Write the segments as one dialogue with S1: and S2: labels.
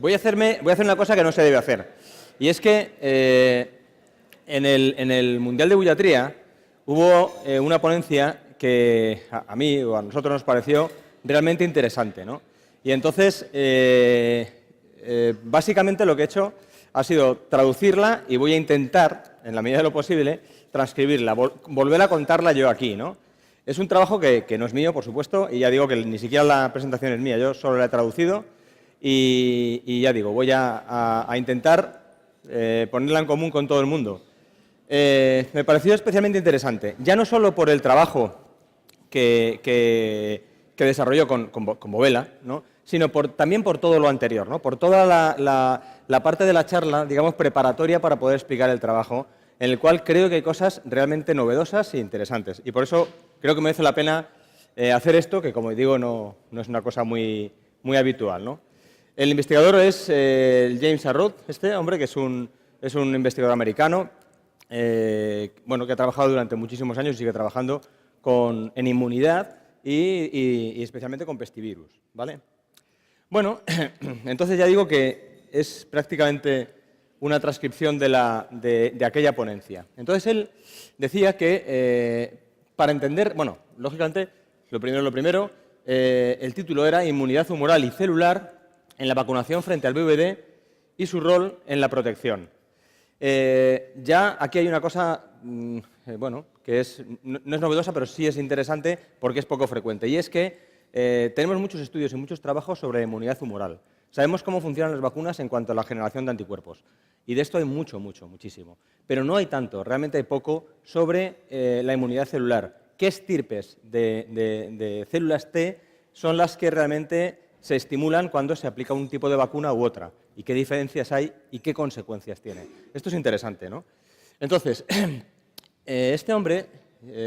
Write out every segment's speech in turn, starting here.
S1: voy a hacer una cosa que no se debe hacer. Y es que en el Mundial de Buiatría hubo una ponencia que a mí o a nosotros nos pareció realmente interesante, ¿no? Y entonces, básicamente lo que he hecho ha sido traducirla y voy a intentar, en la medida de lo posible, transcribirla, volver a contarla yo aquí, ¿no? Es un trabajo que no es mío, por supuesto, y ya digo que ni siquiera la presentación es mía, yo solo la he traducido y ya digo, voy a intentar ponerla en común con todo el mundo. Me pareció especialmente interesante, ya no solo por el trabajo que desarrolló con Bovela, ¿no?, sino también por todo lo anterior, ¿no?, por toda la parte de la charla, digamos, preparatoria para poder explicar el trabajo, en el cual creo que hay cosas realmente novedosas e interesantes. Y por eso creo que merece la pena hacer esto, que, como digo, no es una cosa muy habitual, ¿no? El investigador es James Arrott, este hombre, que es un investigador americano, bueno, que ha trabajado durante muchísimos años y sigue trabajando en inmunidad y especialmente con pestivirus, ¿vale? Bueno, entonces ya digo que es prácticamente una transcripción de aquella ponencia. Entonces él decía que para entender, bueno, lógicamente, lo primero, el título era Inmunidad humoral y celular en la vacunación frente al VVD y su rol en la protección. Ya aquí hay una cosa, bueno, que no es novedosa, pero sí es interesante porque es poco frecuente, y es que tenemos muchos estudios y muchos trabajos sobre inmunidad humoral. Sabemos cómo funcionan las vacunas en cuanto a la generación de anticuerpos, y de esto hay muchísimo. Pero no hay tanto, realmente hay poco, sobre la inmunidad celular. ¿Qué estirpes de células T son las que realmente se estimulan cuando se aplica un tipo de vacuna u otra? ¿Y qué diferencias hay y qué consecuencias tiene? Esto es interesante, ¿no? Entonces, este hombre,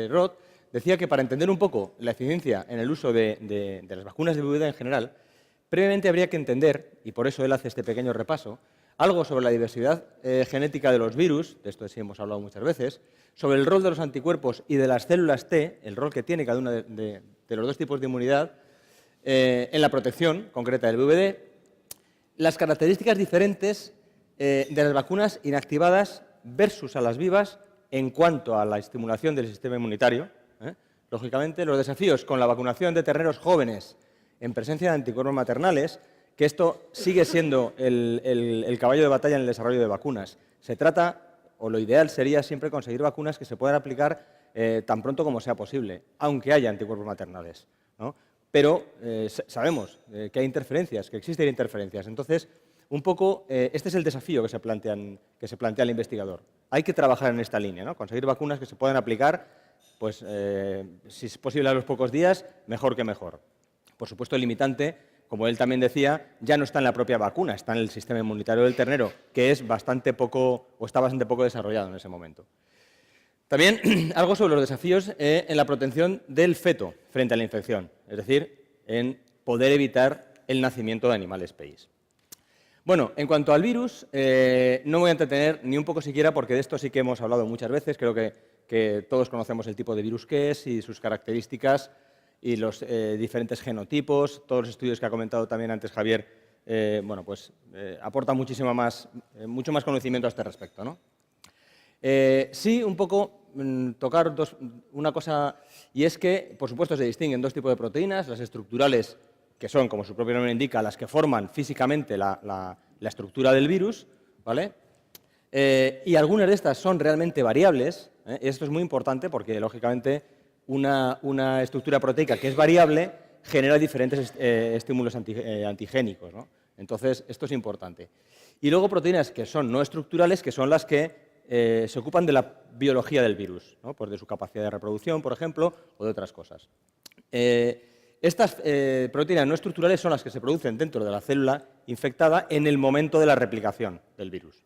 S1: Roth, decía que para entender un poco la eficiencia en el uso de las vacunas de VIH en general, previamente habría que entender, y por eso él hace este pequeño repaso, algo sobre la diversidad genética de los virus, de esto sí hemos hablado muchas veces, sobre el rol de los anticuerpos y de las células T, el rol que tiene cada uno de los dos tipos de inmunidad en la protección concreta del VVD, las características diferentes de las vacunas inactivadas versus a las vivas en cuanto a la estimulación del sistema inmunitario. Lógicamente, los desafíos con la vacunación de terneros jóvenes en presencia de anticuerpos maternales, que esto sigue siendo el caballo de batalla en el desarrollo de vacunas. Se trata, o lo ideal sería siempre conseguir vacunas que se puedan aplicar tan pronto como sea posible, aunque haya anticuerpos maternales, ¿no? Pero sabemos que hay interferencias, que existen interferencias. Entonces, un poco, este es el desafío que se plantea el investigador. Hay que trabajar en esta línea, ¿no? Conseguir vacunas que se puedan aplicar, pues, si es posible a los pocos días, mejor que mejor. Por supuesto, el limitante, como él también decía, ya no está en la propia vacuna, está en el sistema inmunitario del ternero, que es bastante poco, o está bastante poco desarrollado en ese momento. También algo sobre los desafíos en la protección del feto frente a la infección, es decir, en poder evitar el nacimiento de animales PEIs. Bueno, en cuanto al virus, no me voy a entretener ni un poco siquiera, porque de esto sí que hemos hablado muchas veces. Creo que todos conocemos el tipo de virus que es y sus características y los diferentes genotipos. Todos los estudios que ha comentado también antes Javier, bueno, pues aportan mucho más conocimiento a este respecto, ¿no? Sí, un poco tocar una cosa, y es que, por supuesto, se distinguen dos tipos de proteínas, las estructurales, que son, como su propio nombre indica, las que forman físicamente la estructura del virus, ¿vale? Y algunas de estas son realmente variables, y esto es muy importante porque, lógicamente, una estructura proteica que es variable genera diferentes estímulos antigénicos, ¿no? Entonces, esto es importante. Y luego proteínas que son no estructurales, que son las que se ocupan de la biología del virus, ¿no? Pues de su capacidad de reproducción, por ejemplo, o de otras cosas. Estas proteínas no estructurales son las que se producen dentro de la célula infectada en el momento de la replicación del virus.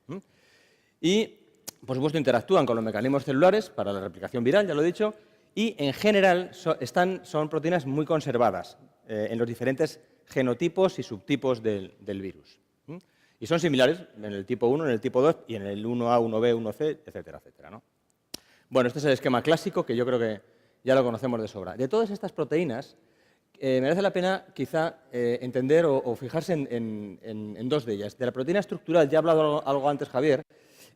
S1: Y, por supuesto, interactúan con los mecanismos celulares para la replicación viral, ya lo he dicho, y, en general, son proteínas muy conservadas en los diferentes genotipos y subtipos del virus. Y son similares en el tipo 1, en el tipo 2 y en el 1A, 1B, 1C, etcétera, etcétera, ¿no? Bueno, este es el esquema clásico que yo creo que ya lo conocemos de sobra. De todas estas proteínas, merece la pena quizá entender o fijarse en dos de ellas. De la proteína estructural, ya ha hablado algo antes Javier,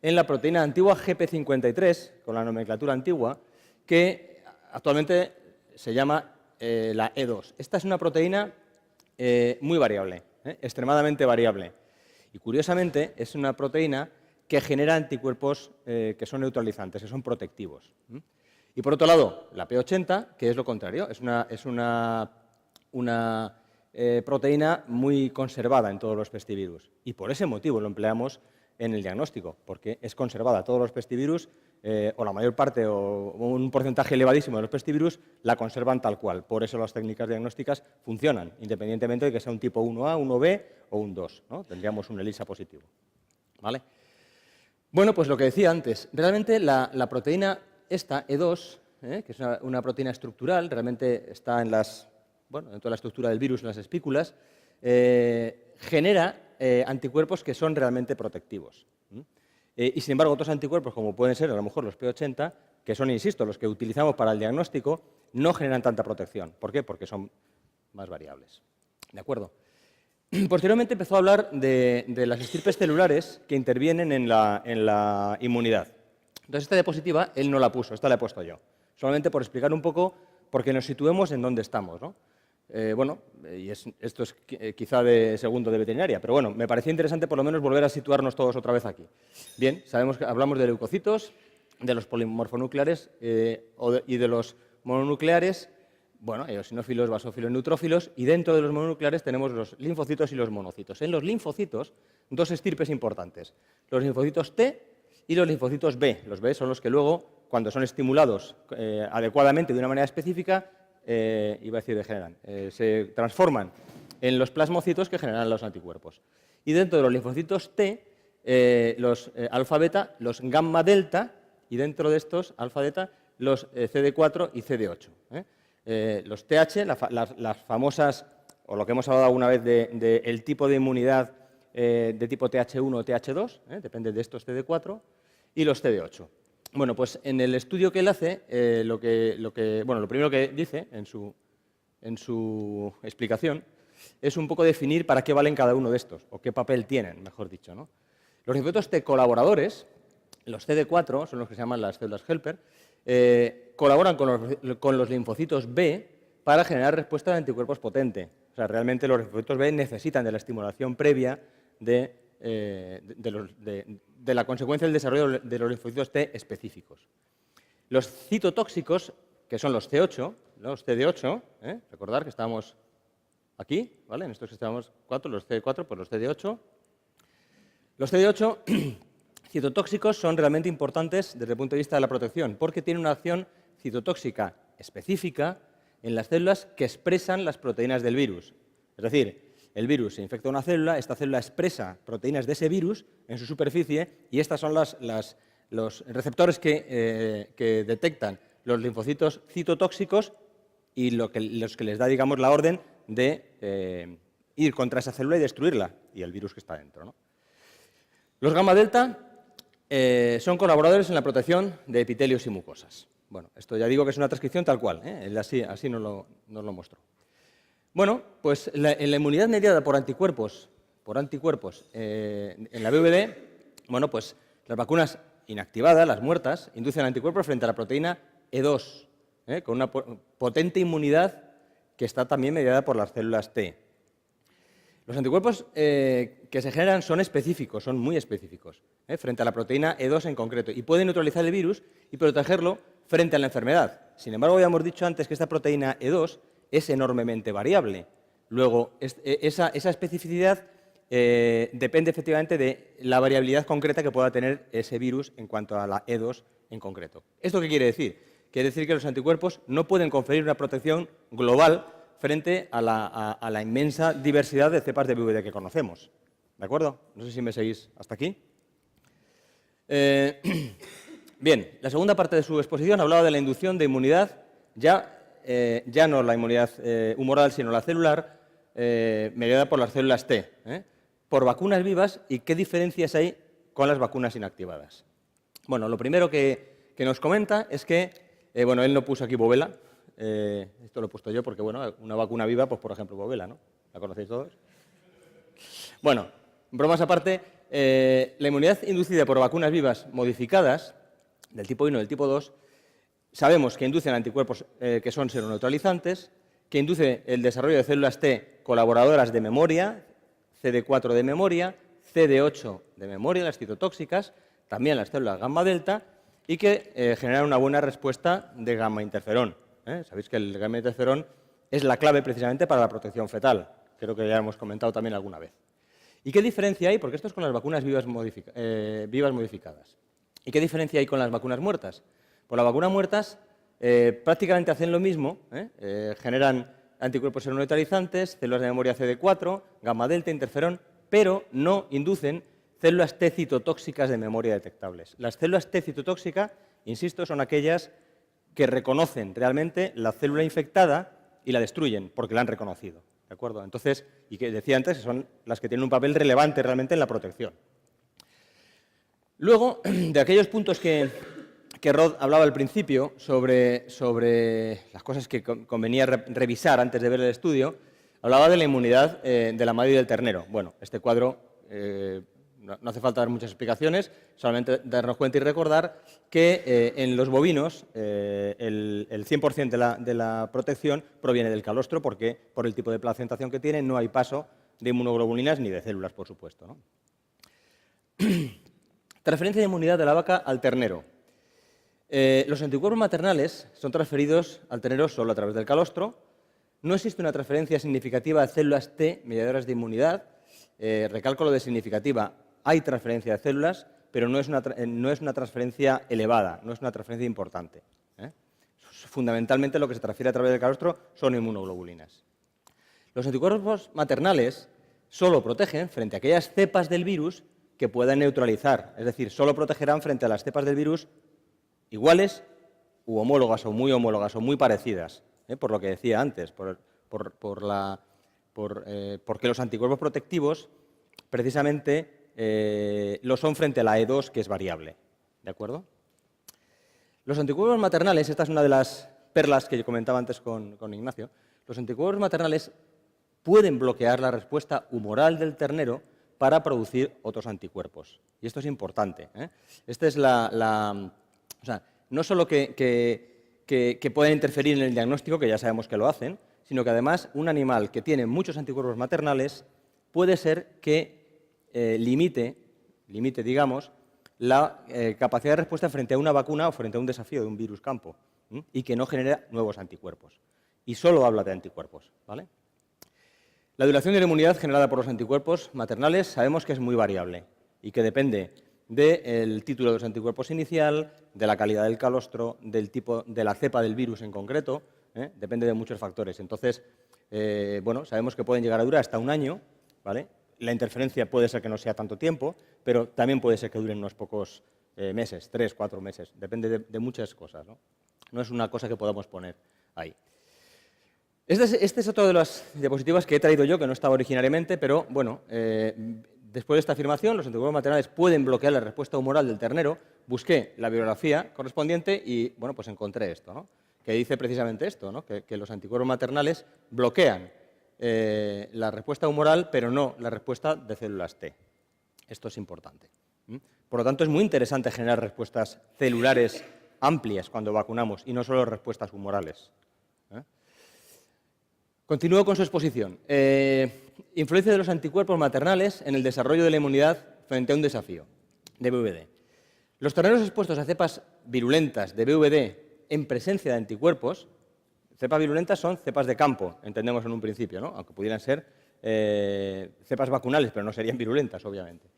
S1: en la proteína antigua GP53, con la nomenclatura antigua, que actualmente se llama la E2. Esta es una proteína muy variable, extremadamente variable. Y curiosamente es una proteína que genera anticuerpos que son neutralizantes, que son protectivos. Y por otro lado, la P80, que es lo contrario, es una proteína muy conservada en todos los pestivirus. Y por ese motivo lo empleamos en el diagnóstico, porque es conservada. Todos los pestivirus, o la mayor parte, o un porcentaje elevadísimo de los pestivirus, la conservan tal cual. Por eso las técnicas diagnósticas funcionan, independientemente de que sea un tipo 1A, 1B o un 2, ¿no? Tendríamos un ELISA positivo. ¿Vale? Bueno, pues lo que decía antes, realmente la proteína esta, E2, que es una proteína estructural, realmente está dentro de la estructura del virus, en las espículas, genera anticuerpos que son realmente protectivos. Y sin embargo, otros anticuerpos, como pueden ser a lo mejor los P80, que son, insisto, los que utilizamos para el diagnóstico, no generan tanta protección. ¿Por qué? Porque son más variables. ¿De acuerdo? Posteriormente empezó a hablar de las estirpes celulares que intervienen en la inmunidad. Entonces, esta diapositiva él no la puso, esta la he puesto yo. Solamente por explicar un poco, porque nos situemos en dónde estamos, ¿no? Esto es quizá de segundo de veterinaria, pero bueno, me parecía interesante por lo menos volver a situarnos todos otra vez aquí. Bien, sabemos que hablamos de leucocitos, de los polimorfonucleares y de los mononucleares, bueno, eosinófilos, basófilos, neutrófilos, y dentro de los mononucleares tenemos los linfocitos y los monocitos. En los linfocitos, dos estirpes importantes, los linfocitos T y los linfocitos B. Los B son los que luego, cuando son estimulados adecuadamente de una manera específica, iba a decir degeneran, se transforman en los plasmocitos que generan los anticuerpos. Y dentro de los linfocitos T, los alfa-beta, los gamma-delta, y dentro de estos alfa-delta, los CD4 y CD8. Los TH, las famosas, o lo que hemos hablado alguna vez del tipo de inmunidad de tipo TH1 o TH2, depende de estos CD4, y los CD8. Bueno, pues en el estudio que él hace, lo primero que dice en su explicación es un poco definir para qué valen cada uno de estos, o qué papel tienen, mejor dicho, ¿no? Los linfocitos T colaboradores, los CD4, son los que se llaman las células helper, colaboran con los linfocitos B para generar respuesta de anticuerpos potente. O sea, realmente los linfocitos B necesitan de la estimulación previa de la consecuencia del desarrollo de los linfocitos T específicos. Los citotóxicos, que son los C8, los CD8, recordar que estábamos aquí, ¿vale? En estos que estábamos los CD4, pues los CD8. Los CD8 citotóxicos son realmente importantes desde el punto de vista de la protección, porque tienen una acción citotóxica específica en las células que expresan las proteínas del virus. Es decir, el virus se infecta una célula, esta célula expresa proteínas de ese virus en su superficie y estas son los receptores que detectan los linfocitos citotóxicos y los que les da, digamos, la orden de ir contra esa célula y destruirla y el virus que está dentro, ¿no? Los gamma-delta son colaboradores en la protección de epitelios y mucosas. Bueno, esto ya digo que es una transcripción tal cual, él así nos lo mostró. Bueno, pues en la inmunidad mediada por anticuerpos en la BVD, bueno, pues las vacunas inactivadas, las muertas, inducen anticuerpos frente a la proteína E2, con una potente inmunidad que está también mediada por las células T. Los anticuerpos que se generan son específicos, son muy específicos, frente a la proteína E2 en concreto, y pueden neutralizar el virus y protegerlo frente a la enfermedad. Sin embargo, ya hemos dicho antes que esta proteína E2 es enormemente variable. Luego, esa especificidad depende efectivamente de la variabilidad concreta que pueda tener ese virus en cuanto a la E2 en concreto. ¿Esto qué quiere decir? Quiere decir que los anticuerpos no pueden conferir una protección global frente a la inmensa diversidad de cepas de BVD que conocemos. ¿De acuerdo? No sé si me seguís hasta aquí. Bien, la segunda parte de su exposición hablaba de la inducción de inmunidad, ya no la inmunidad humoral, sino la celular, mediada por las células T, por vacunas vivas y qué diferencias hay con las vacunas inactivadas. Bueno, lo primero que nos comenta es que, él no puso aquí bovela, Esto lo he puesto yo porque, bueno, una vacuna viva, pues por ejemplo, Bovela, ¿no? ¿La conocéis todos? Bueno, bromas aparte, la inmunidad inducida por vacunas vivas modificadas, del tipo 1 y del tipo 2, sabemos que inducen anticuerpos que son seroneutralizantes, que induce el desarrollo de células T colaboradoras de memoria, CD4 de memoria, CD8 de memoria, las citotóxicas, también las células gamma delta, y que generan una buena respuesta de gamma interferón. Sabéis que el gamma interferón es la clave precisamente para la protección fetal. Creo que ya hemos comentado también alguna vez. ¿Y qué diferencia hay? Porque esto es con las vacunas vivas modificadas. ¿Y qué diferencia hay con las vacunas muertas? Pues las vacunas muertas prácticamente hacen lo mismo, generan anticuerpos seroneutralizantes, células de memoria CD4, gamma delta, interferón, pero no inducen células T citotóxicas de memoria detectables. Las células T citotóxicas, insisto, son aquellas que reconocen realmente la célula infectada y la destruyen porque la han reconocido. ¿De acuerdo? Entonces, y que decía antes, son las que tienen un papel relevante realmente en la protección. Luego, de aquellos puntos que Rod hablaba al principio sobre las cosas que convenía revisar antes de ver el estudio, hablaba de la inmunidad de la madre y del ternero. Bueno, este cuadro no hace falta dar muchas explicaciones, solamente darnos cuenta y recordar que en los bovinos el 100% de la protección proviene del calostro porque por el tipo de placentación que tiene no hay paso de inmunoglobulinas ni de células, por supuesto, ¿no? Transferencia de inmunidad de la vaca al ternero. Los anticuerpos maternales son transferidos al ternero solo a través del calostro. No existe una transferencia significativa de células T mediadoras de inmunidad. Recalco lo de significativa. Hay transferencia de células, pero no es una transferencia elevada, no es una transferencia importante. Fundamentalmente lo que se transfiere a través del calostro son inmunoglobulinas. Los anticuerpos maternales solo protegen frente a aquellas cepas del virus que puedan neutralizar, es decir, solo protegerán frente a las cepas del virus iguales u homólogas o muy parecidas, por lo que decía antes, porque los anticuerpos protectivos precisamente lo son frente a la E2, que es variable. ¿De acuerdo? Los anticuerpos maternales, esta es una de las perlas que yo comentaba antes con Ignacio, los anticuerpos maternales pueden bloquear la respuesta humoral del ternero para producir otros anticuerpos. Y esto es importante. Esta es o sea, no solo que pueden interferir en el diagnóstico, que ya sabemos que lo hacen, sino que además un animal que tiene muchos anticuerpos maternales puede ser que limite, digamos, la capacidad de respuesta frente a una vacuna o frente a un desafío de un virus campo y que no genera nuevos anticuerpos. Y solo habla de anticuerpos, ¿vale? La duración de la inmunidad generada por los anticuerpos maternales sabemos que es muy variable y que depende del título de los anticuerpos inicial, de la calidad del calostro, del tipo de la cepa del virus en concreto, depende de muchos factores. Entonces, bueno, sabemos que pueden llegar a durar hasta un año, ¿vale? La interferencia puede ser que no sea tanto tiempo, pero también puede ser que duren unos pocos meses, 3, 4 meses, depende de muchas cosas, ¿no? No es una cosa que podamos poner ahí. Este es otro de las diapositivas que he traído yo, que no estaba originariamente, pero bueno, después de esta afirmación, los anticuerpos maternales pueden bloquear la respuesta humoral del ternero. Busqué la bibliografía correspondiente y, bueno, pues encontré esto, ¿no? Que dice precisamente esto, ¿no? Que los anticuerpos maternales bloquean la respuesta humoral, pero no la respuesta de células T. Esto es importante. Por lo tanto, es muy interesante generar respuestas celulares amplias cuando vacunamos y no solo respuestas humorales. Continúo con su exposición. Influencia de los anticuerpos maternales en el desarrollo de la inmunidad frente a un desafío de VVD. Los terneros expuestos a cepas virulentas de VVD en presencia de anticuerpos, cepas virulentas son cepas de campo, entendemos en un principio, ¿no? Aunque pudieran ser cepas vacunales, pero no serían virulentas, obviamente.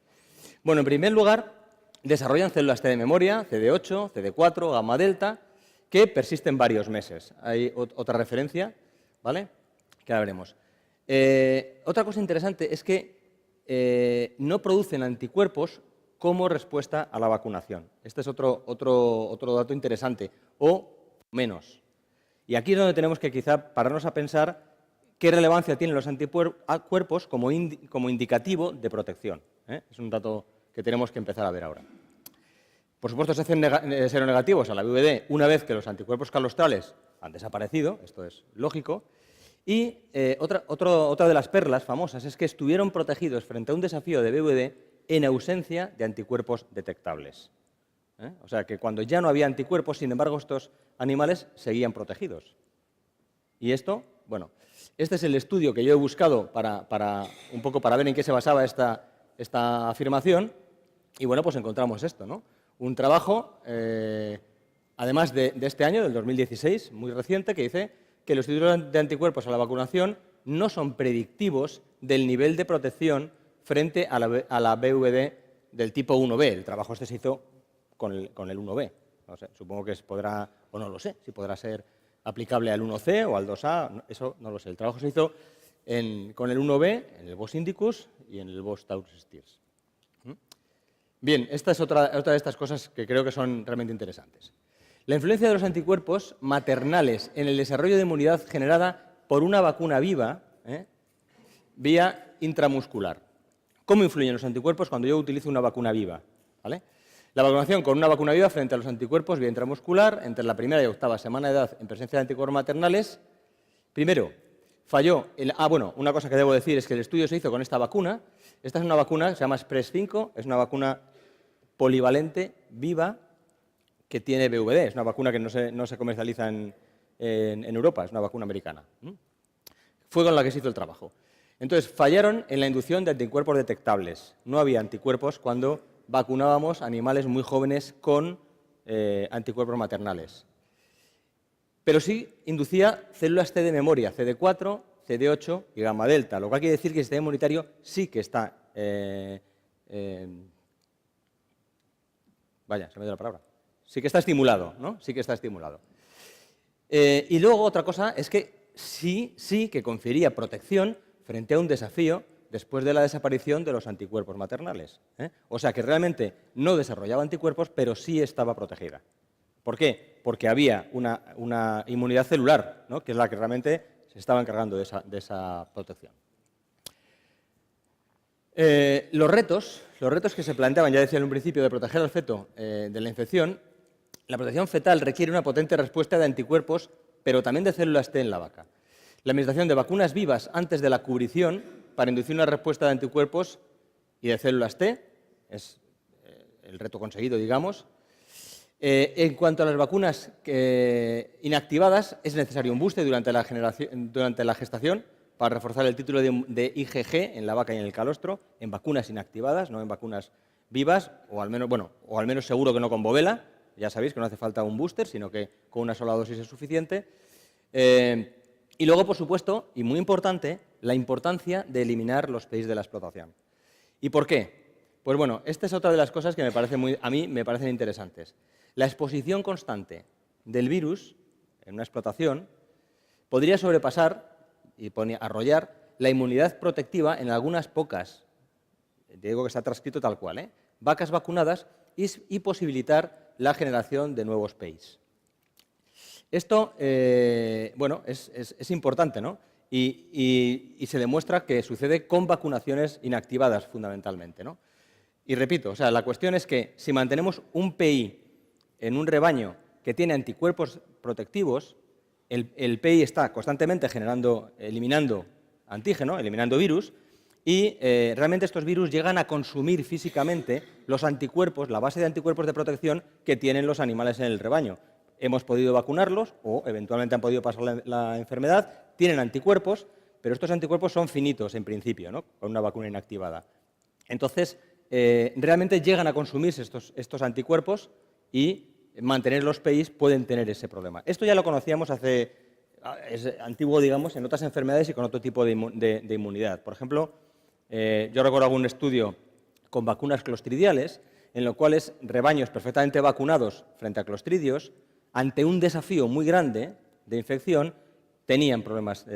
S1: Bueno, en primer lugar, desarrollan células T de memoria, CD8, CD4, gamma delta, que persisten varios meses. Hay otra referencia, ¿vale?, que ahora veremos. Otra cosa interesante es que no producen anticuerpos como respuesta a la vacunación. Este es otro dato interesante, o menos. Y aquí es donde tenemos que quizá pararnos a pensar qué relevancia tienen los anticuerpos como indicativo de protección. Es un dato que tenemos que empezar a ver ahora. Por supuesto, se hacen seronegativos a la VVD una vez que los anticuerpos calostrales han desaparecido, esto es lógico. Y otra de las perlas famosas es que estuvieron protegidos frente a un desafío de VVD en ausencia de anticuerpos detectables. O sea, que cuando ya no había anticuerpos, sin embargo, estos animales seguían protegidos. Y esto, bueno, este es el estudio que yo he buscado un poco para ver en qué se basaba esta afirmación. Y bueno, pues encontramos esto, ¿no? Un trabajo, además de este año, del 2016, muy reciente, que dice que los títulos de anticuerpos a la vacunación no son predictivos del nivel de protección frente a la VVD del tipo 1B. El trabajo este se hizo con el 1B. No sé, supongo que podrá, o no lo sé, si podrá ser aplicable al 1C o al 2A, eso no lo sé. El trabajo se hizo con el 1B, en el Bos indicus y en el Bos taurus stirs. Bien, esta es otra de estas cosas que creo que son realmente interesantes. La influencia de los anticuerpos maternales en el desarrollo de inmunidad generada por una vacuna viva, vía intramuscular. ¿Cómo influyen los anticuerpos cuando yo utilizo una vacuna viva? ¿Vale? La vacunación con una vacuna viva frente a los anticuerpos vía intramuscular entre la primera y octava semana de edad en presencia de anticuerpos maternales. Primero, falló. Bueno, una cosa que debo decir es que el estudio se hizo con esta vacuna. Esta es una vacuna que se llama Spres 5, es una vacuna polivalente, viva, que tiene VVD. Es una vacuna que no se comercializa en Europa, es una vacuna americana. Fue con la que se hizo el trabajo. Entonces, fallaron en la inducción de anticuerpos detectables. No había anticuerpos cuando vacunábamos a animales muy jóvenes con anticuerpos maternales. Pero sí inducía células T de memoria, CD4, CD8 y gamma delta, lo cual quiere decir que el sistema inmunitario sí que está... vaya, se me dio la palabra. Sí que está estimulado, ¿no? Sí que está estimulado. Y luego otra cosa es que sí que confería protección frente a un desafío después de la desaparición de los anticuerpos maternales. O sea que realmente no desarrollaba anticuerpos, pero sí estaba protegida. ¿Por qué? Porque había una inmunidad celular, ¿no? Que es la que realmente se estaba encargando de esa protección. Los retos que se planteaban, ya decía en un principio, de proteger al feto de la infección, la protección fetal requiere una potente respuesta de anticuerpos, pero también de células T en la vaca. La administración de vacunas vivas antes de la cubrición para inducir una respuesta de anticuerpos y de células T es el reto conseguido, digamos. En cuanto a las vacunas inactivadas, es necesario un booster durante la gestación para reforzar el título de IgG en la vaca y en el calostro, en vacunas inactivadas, no en vacunas vivas, o al menos seguro que no con bovela. Ya sabéis que no hace falta un booster, sino que con una sola dosis es suficiente. Y luego, por supuesto, y muy importante, la importancia de eliminar los PIs de la explotación. ¿Y por qué? Pues bueno, esta es otra de las cosas que a mí me parecen interesantes. La exposición constante del virus en una explotación podría sobrepasar y arrollar la inmunidad protectiva en algunas pocas, digo que está transcrito tal cual, vacas vacunadas y posibilitar la generación de nuevos PIs. Esto, bueno, es importante, ¿no? Y se demuestra que sucede con vacunaciones inactivadas, fundamentalmente, ¿no? Y repito, o sea, la cuestión es que si mantenemos un PI en un rebaño que tiene anticuerpos protectivos, el PI está constantemente eliminando antígeno, eliminando virus, y realmente estos virus llegan a consumir físicamente los anticuerpos, la base de anticuerpos de protección que tienen los animales en el rebaño. Hemos podido vacunarlos o eventualmente han podido pasar la enfermedad, tienen anticuerpos, pero estos anticuerpos son finitos en principio, ¿no? Con una vacuna inactivada. Entonces, realmente llegan a consumirse estos anticuerpos y mantener los PIs pueden tener ese problema. Esto ya lo conocíamos es antiguo, digamos, en otras enfermedades y con otro tipo de inmunidad. Por ejemplo, yo recuerdo algún estudio con vacunas clostridiales, en los cuales rebaños perfectamente vacunados frente a clostridios, ante un desafío muy grande de infección, tenían problemas,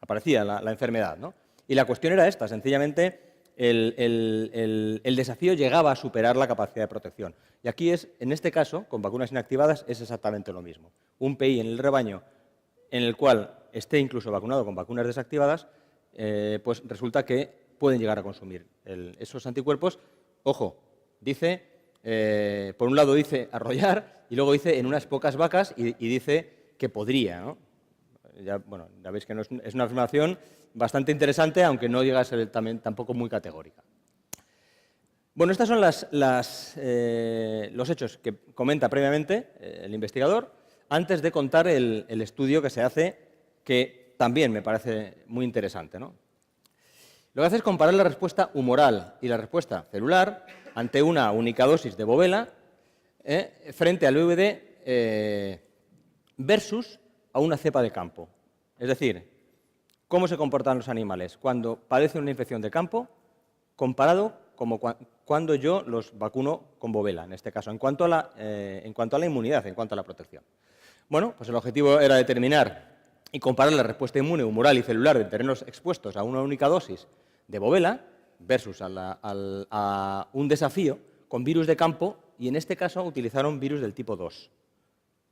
S1: aparecía la enfermedad, ¿no? Y la cuestión era esta, sencillamente el desafío llegaba a superar la capacidad de protección. Y aquí en este caso, con vacunas inactivadas, es exactamente lo mismo. Un PI en el rebaño en el cual esté incluso vacunado con vacunas desactivadas, pues resulta que pueden llegar a consumir esos anticuerpos. Ojo, dice por un lado dice arrollar y luego dice en unas pocas vacas y dice que podría, ¿no? Ya veis que no es una afirmación bastante interesante, aunque no llega a ser tampoco muy categórica. Bueno, estos son los hechos que comenta previamente el investigador antes de contar el estudio que se hace, que también me parece muy interesante, ¿no? Lo que hace es comparar la respuesta humoral y la respuesta celular ante una única dosis de bovela frente al VVD versus a una cepa de campo. Es decir, cómo se comportan los animales cuando padecen una infección de campo comparado como cuando yo los vacuno con bovela, en este caso, en cuanto a la inmunidad, en cuanto a la protección. Bueno, pues el objetivo era determinar y comparar la respuesta inmune, humoral y celular de terrenos expuestos a una única dosis de bovela versus a un desafío con virus de campo, y en este caso utilizaron virus del tipo 2.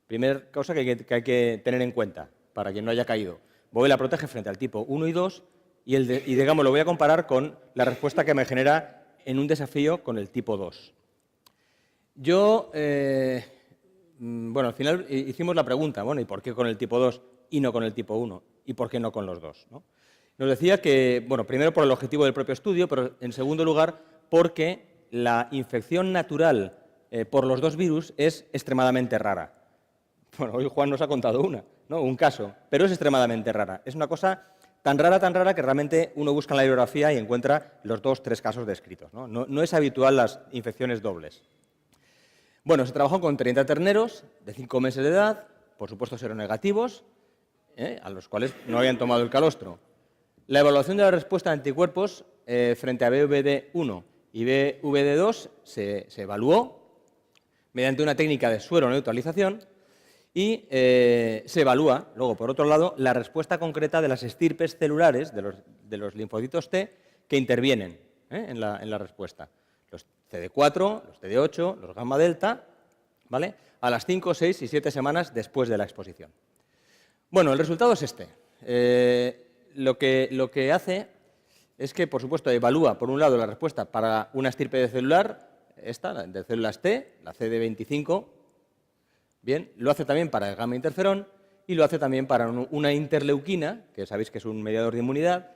S1: Primera cosa que hay que tener en cuenta, para quien no haya caído. Bovela protege frente al tipo 1 y 2, y digamos, lo voy a comparar con la respuesta que me genera en un desafío con el tipo 2. Yo, al final hicimos la pregunta, bueno, ¿y por qué con el tipo 2 y no con el tipo 1? ¿Y por qué no con los dos, ¿no? Nos decía que, bueno, primero por el objetivo del propio estudio, pero en segundo lugar porque la infección natural por los dos virus es extremadamente rara. Bueno, hoy Juan nos ha contado un caso, pero es extremadamente rara. Es una cosa tan rara que realmente uno busca en la bibliografía y encuentra los 2 o 3 casos descritos, ¿no? No es habitual las infecciones dobles. Bueno, se trabajó con 30 terneros de 5 meses de edad, por supuesto seronegativos, a los cuales no habían tomado el calostro. La evaluación de la respuesta de anticuerpos frente a BVD1 y BVD2 se evaluó mediante una técnica de suero neutralización y se evalúa, luego, por otro lado, la respuesta concreta de las estirpes celulares de los linfocitos T que intervienen en la respuesta. Los CD4, los CD8, los gamma delta, ¿vale?, a las 5, 6 y 7 semanas después de la exposición. Bueno, el resultado es este. Lo que hace es que, por supuesto, evalúa, por un lado, la respuesta para una estirpe de celular, esta, de células T, la CD25, bien, lo hace también para el gamma interferón y lo hace también para una interleuquina, que sabéis que es un mediador de inmunidad,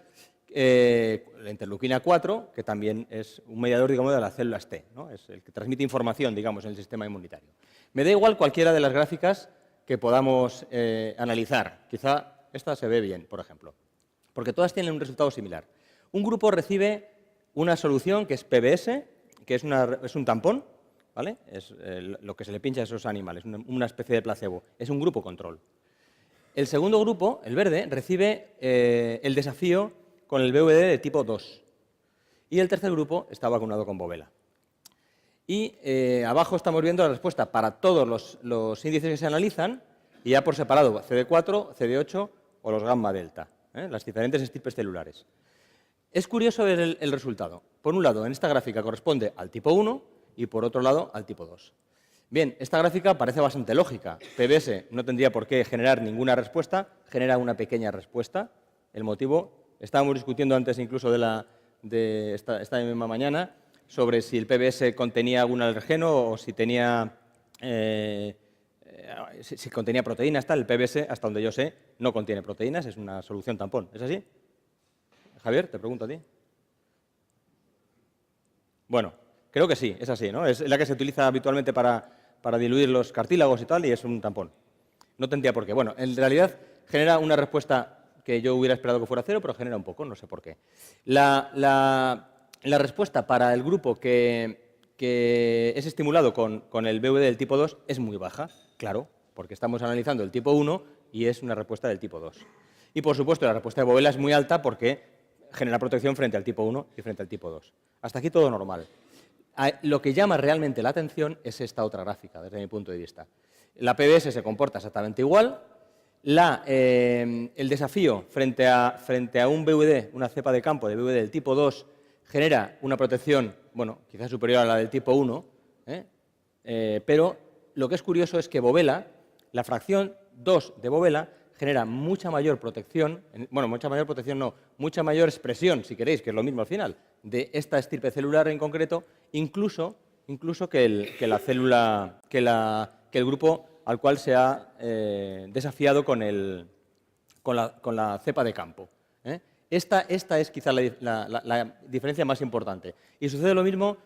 S1: la interleuquina 4, que también es un mediador, digamos, de las células T, ¿no? Es el que transmite información, digamos, en el sistema inmunitario. Me da igual cualquiera de las gráficas que podamos analizar. Quizá esta se ve bien, por ejemplo, porque todas tienen un resultado similar. Un grupo recibe una solución que es PBS, que es un tampón, ¿vale? Es lo que se le pincha a esos animales, una especie de placebo. Es un grupo control. El segundo grupo, el verde, recibe el desafío con el VVD de tipo 2. Y el tercer grupo está vacunado con bovela. Y abajo estamos viendo la respuesta para todos los índices que se analizan, y ya por separado, CD4, CD8 o los gamma delta, las diferentes estirpes celulares. Es curioso ver el resultado. Por un lado, en esta gráfica corresponde al tipo 1 y por otro lado al tipo 2. Bien, esta gráfica parece bastante lógica. PBS no tendría por qué generar ninguna respuesta, genera una pequeña respuesta. El motivo, estábamos discutiendo antes incluso de esta misma mañana, sobre si el PBS contenía algún alergeno o si contenía proteínas. El PBS, hasta donde yo sé, no contiene proteínas, es una solución tampón. ¿Es así? Javier, te pregunto a ti. Bueno, creo que sí, es así, ¿no? Es la que se utiliza habitualmente para diluir los cartílagos y tal, y es un tampón. No tendría por qué. Bueno, en realidad genera una respuesta que yo hubiera esperado que fuera 0, pero genera un poco, no sé por qué. La respuesta para el grupo que es estimulado con el BVD del tipo 2 es muy baja, claro, porque estamos analizando el tipo 1 y es una respuesta del tipo 2. Y, por supuesto, la respuesta de bovela es muy alta porque genera protección frente al tipo 1 y frente al tipo 2. Hasta aquí todo normal. Lo que llama realmente la atención es esta otra gráfica, desde mi punto de vista. La PBS se comporta exactamente igual. El desafío frente a un BVD, una cepa de campo de BVD del tipo 2, genera una protección, bueno, quizás superior a la del tipo 1, pero lo que es curioso es que bovela, la fracción 2 de bovela, genera mucha mayor protección, mucha mayor expresión, si queréis, que es lo mismo al final, de esta estirpe celular en concreto, incluso incluso que el grupo al cual se ha desafiado con la cepa de campo. Esta es quizá la diferencia más importante. Y sucede lo mismo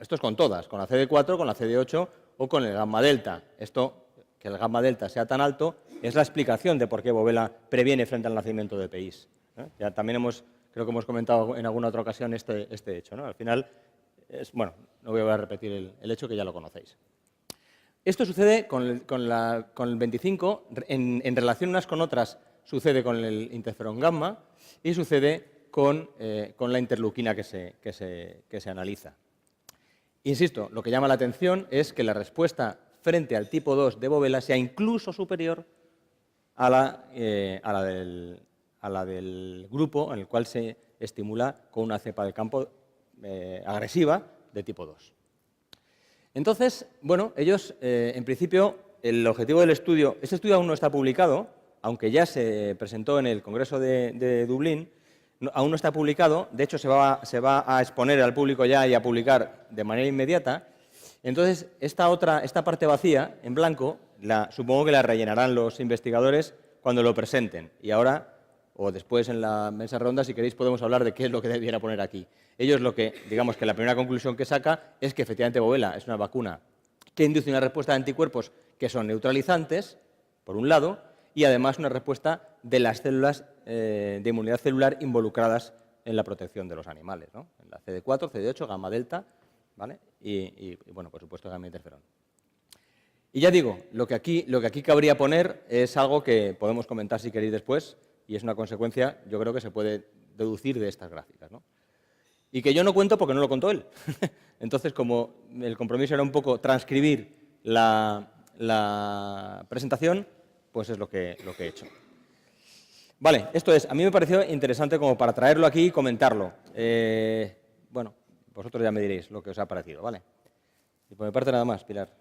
S1: esto es con todas, con la CD4, con la CD8 o con el gamma delta. Esto, que el gamma delta sea tan alto, es la explicación de por qué Bovela previene frente al nacimiento de PIs. Ya también creo que hemos comentado en alguna otra ocasión este hecho, ¿no? Al final, bueno, no voy a repetir el hecho que ya lo conocéis. Esto sucede con el 25, en relación unas con otras, sucede con el interferón gamma y sucede con la interleuquina que se analiza. Insisto, lo que llama la atención es que la respuesta frente al tipo 2 de Bovela sea incluso superior a la del grupo en el cual se estimula con una cepa de campo agresiva de tipo 2. Entonces, bueno, ellos, en principio, el objetivo del estudio, este estudio aún no está publicado, aunque ya se presentó en el Congreso de Dublín, aún no está publicado, de hecho se va a exponer al público ya y a publicar de manera inmediata. Entonces, esta parte vacía, en blanco, supongo que la rellenarán los investigadores cuando lo presenten. Y ahora, o después en la mesa ronda, si queréis, podemos hablar de qué es lo que debiera poner aquí. Ellos digamos que la primera conclusión que saca es que efectivamente Bovela es una vacuna que induce una respuesta de anticuerpos que son neutralizantes, por un lado, y además una respuesta de las células de inmunidad celular involucradas en la protección de los animales, ¿no? En la CD4, CD8, gamma delta, ¿vale? Y bueno, por supuesto, gamma interferón. Y ya digo, lo que aquí cabría poner es algo que podemos comentar si queréis después, y es una consecuencia, yo creo que se puede deducir de estas gráficas, ¿no? Y que yo no cuento porque no lo contó él. Entonces, como el compromiso era un poco transcribir la presentación, pues es lo que he hecho. Vale, esto es, a mí me pareció interesante como para traerlo aquí y comentarlo. Bueno, vosotros ya me diréis lo que os ha parecido, ¿vale? Y por mi parte nada más, Pilar.